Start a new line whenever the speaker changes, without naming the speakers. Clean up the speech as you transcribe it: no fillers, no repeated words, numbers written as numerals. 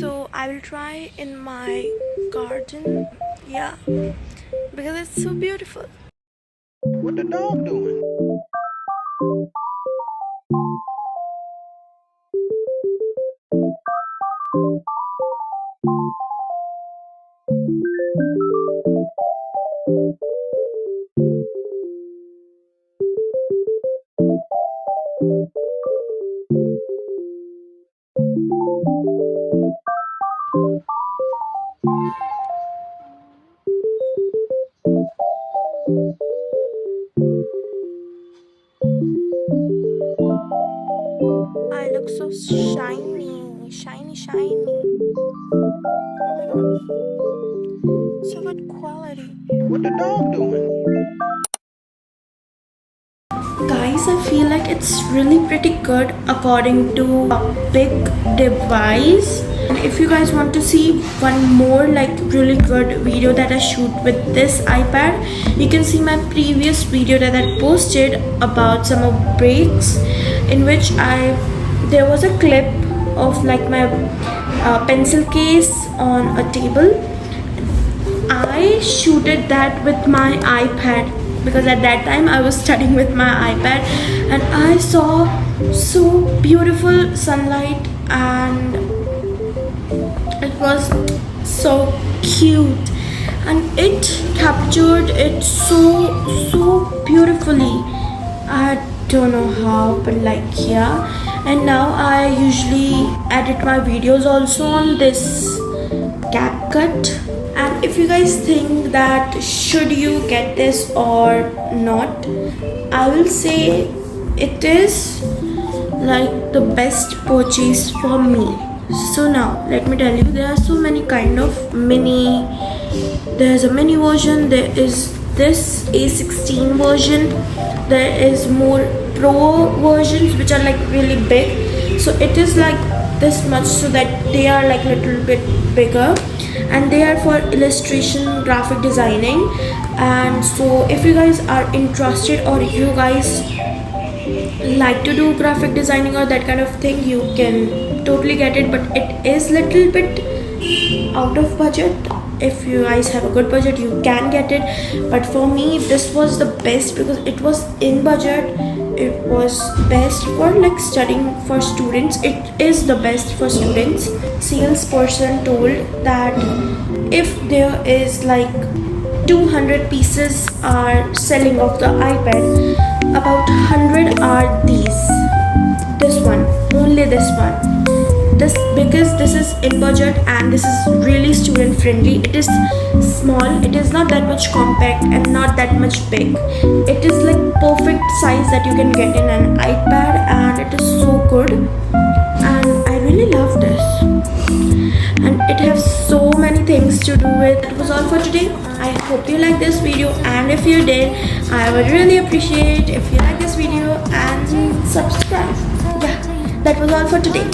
So I will try in my garden. Yeah, because it's so beautiful.
What the dog doing?
I look so shiny, shiny, shiny. Oh my god, so good quality.
What the dog doing?
Guys, I feel like it's really pretty good according to a big device. And if you guys want to see one more like really good video that I shoot with this iPad, you can see my previous video that I posted about summer breaks, in which there was a clip of like my pencil case on a table. I shooted that with my iPad because at that time I was studying with my iPad, and I saw so beautiful sunlight and it was so cute, and it captured it so beautifully. I don't know how, but like yeah. And now I usually edit my videos also on this CapCut. And if you guys think that should you get this or not, I will say it is like the best purchase for me. So now let me tell you, there are so many kind of mini. There's a mini version, there is this A16 version, there is more pro versions which are like really big. So it is like this much, so that they are like little bit bigger, and they are for illustration, graphic designing. And so if you guys are interested or you guys like to do graphic designing or that kind of thing, you can totally get it, but it is little bit out of budget. If you guys have a good budget, you can get it, but for me this was the best because it was in budget. It was best for like studying for students. It is the best for students. Salesperson told that if there is like 200 pieces are selling of the iPad, about 100 are this one, only this one. This because this is in budget and this is really student friendly. It is small, it is not that much compact and not that much big. It is like perfect size that you can get in an iPad, and it is so good, and I really love this, and it has so many things to do with. That was all for today. I hope you like this video, and if you did, I would really appreciate if you like this video and subscribe. Yeah, that was all for today.